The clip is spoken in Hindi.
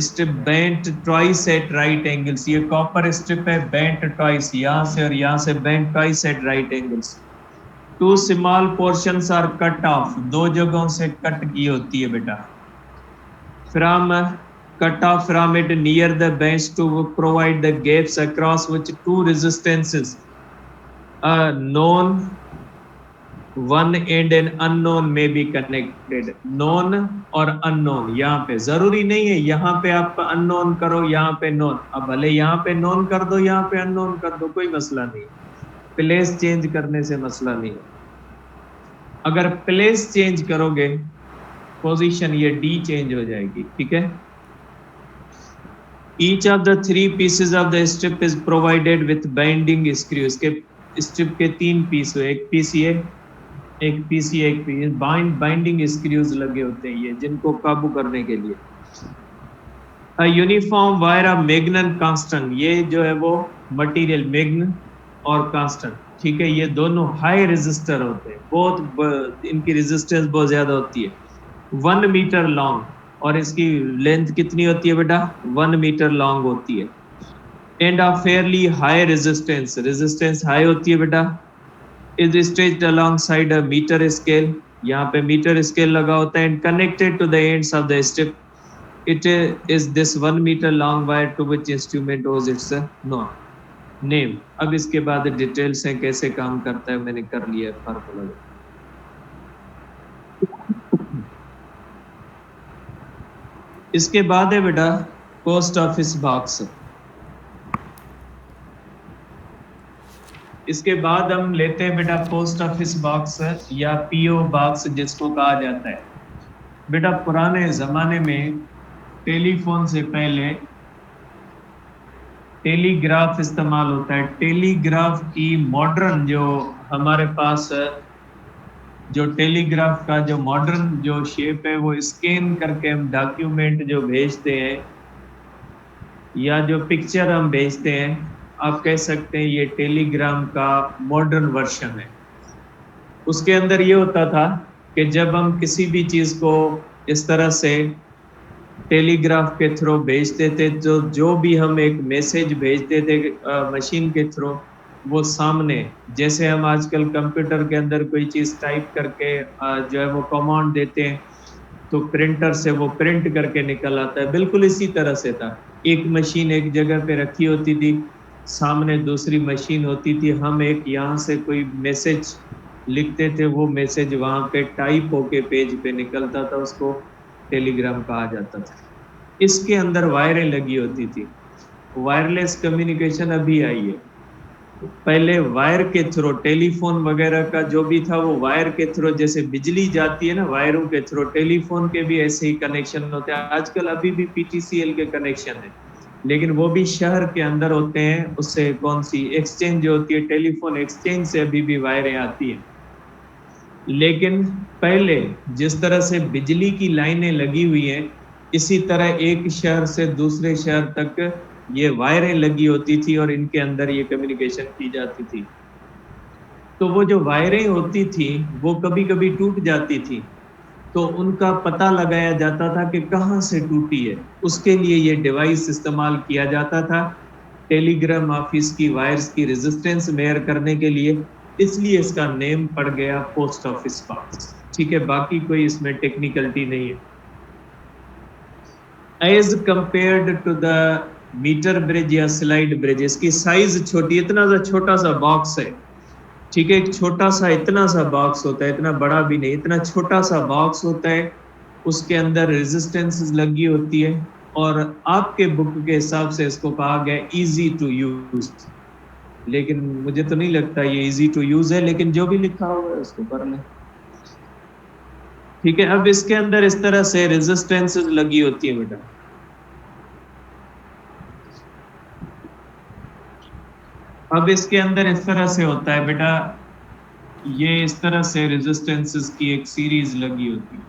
Strip bent twice at right angles, ये कॉपर स्ट्रिप है बेंट ट्वाइस, यहां से और यहां से bent twice at right angles. Two small portions are cut off, दो जगहों से कट की होती है बेटा। From cut off from it near the bench to provide the gaps across which two resistances, a known one and an unknown may be connected। known और unknown, यहाँ पे जरूरी नहीं है यहाँ पे आप unknown करो यहाँ पे known, अब भले यहाँ पे known कर दो यहाँ पे unknown कर दो, कोई मसला नहीं, प्लेस चेंज करने से मसला नहीं है। अगर प्लेस चेंज करोगे पोजीशन ये डी चेंज हो जाएगी, ठीक है। Each of the three pieces of the strip is provided with binding screw, इसके स्ट्रिप के तीन पीस हो, एक पीस ये, एक पीस ये, एक पीस बाइंडिंग स्क्रूज लगे होते हैं ये, जिनको काबू करने के लिए। A uniform wire of Magnon constant, ये जो है वो मटेरियल मैग्नन और कांस्टेंट, ठीक है, ये दोनों हाई रेजिस्टर होते हैं, बहुत इनकी रेजिस्टेंस बहुत ज्यादा होती है। 1 मीटर लॉन्ग, और इसकी लेंथ कितनी होती है बेटा, 1 मीटर लॉन्ग होती है। And of fairly high resistance, resistance high होती है बेटा। Is stretched alongside a metre scale, यहाँ पे मीटर स्केल लगा होता है। And connected to the ends of the strip, it is this 1 metre long wire to which instrument owes its name. अब इसके बाद डिटेल्स हैं कैसे काम करता है, मैंने कर लिया फार्मूला। इसके बाद है बेटा पोस्ट ऑफिस बॉक्स। इसके बाद हम लेते हैं बेटा पोस्ट ऑफिस बॉक्स या पीओ बॉक्स जिसको कहा जाता है। बेटा पुराने जमाने में टेलीफोन से पहले टेलीग्राफ इस्तेमाल होता है। टेलीग्राफ की मॉडर्न जो हमारे पास जो टेलीग्राफ का जो मॉडर्न जो शेप है, वो स्कैन करके हम डॉक्यूमेंट जो भेजते हैं या जो पिक्चर हम भेजते हैं, आप कह सकते हैं ये टेलीग्राम का मॉडर्न वर्जन है। उसके अंदर ये होता था कि जब हम किसी भी चीज़ को इस तरह से टेलीग्राफ के थ्रू भेजते थे, तो जो भी हम एक मैसेज भेजते थे मशीन के थ्रू, वो सामने, जैसे हम आजकल कंप्यूटर के अंदर कोई चीज़ टाइप करके जो है वो कमांड देते हैं तो प्रिंटर से वो प्रिंट करके निकल आता है, बिल्कुल इसी तरह से था। एक मशीन एक जगह पे रखी होती थी, सामने दूसरी मशीन होती थी, हम एक यहाँ से कोई मैसेज लिखते थे, वो मैसेज वहाँ पे टाइप होके पेज पे निकलता था, उसको टेलीग्राम कहा जाता था। इसके अंदर वायरें लगी होती थी। वायरलेस कम्युनिकेशन अभी आई है, पहले वायर के थ्रू टेलीफोन वगैरह का जो भी था वो वायर के थ्रू, जैसे बिजली जाती है ना वायरों के थ्रू, टेलीफोन के भी ऐसे ही कनेक्शन होते हैं। आजकल अभी भी पीटीसीएल के कनेक्शन है, लेकिन वो भी शहर के अंदर होते हैं। उससे कौन सी एक्सचेंज जो होती है, टेलीफोन एक्सचेंज से अभी भी वायरें आती हैं। लेकिन पहले जिस तरह से बिजली की लाइनें लगी हुई हैं, इसी तरह एक शहर से दूसरे शहर तक ये वायरें लगी होती थी और इनके अंदर ये कम्युनिकेशन की जाती थी। तो वो जो वायरें होती थी वो कभी कभी टूट जाती थी, तो उनका पता लगाया जाता था कि कहाँ से टूटी है। उसके लिए ये डिवाइस इस्तेमाल किया जाता था टेलीग्राम ऑफिस की वायर्स की रेजिस्टेंस मेजर करने के लिए, इसलिए इसका नेम पड़ गया पोस्ट ऑफिस बॉक्स। ठीक है, बाकी कोई इसमें टेक्निकलिटी नहीं है। As compared to the metre bridge या स्लाइड ब्रिज, इसकी साइज छोटी, इतना सा छोटा सा बॉक्स है, ठीक है, एक छोटा सा इतना सा बॉक्स होता है, इतना बड़ा भी नहीं, इतना छोटा सा बॉक्स होता है, उसके अंदर रेजिस्टेंस लगी होती है, और आपके बुक के हिसाब से इसको कहा गया इजी टू यूज, लेकिन मुझे तो नहीं लगता ये इजी टू यूज है, लेकिन जो भी लिखा हुआ है उसको कर लें। ठीक है, अब इसके अंदर इस तरह से रेजिस्टेंसेस लगी होती है बेटा। अब इसके अंदर इस तरह से होता है बेटा, ये इस तरह से रेजिस्टेंसेस की एक सीरीज लगी होती है।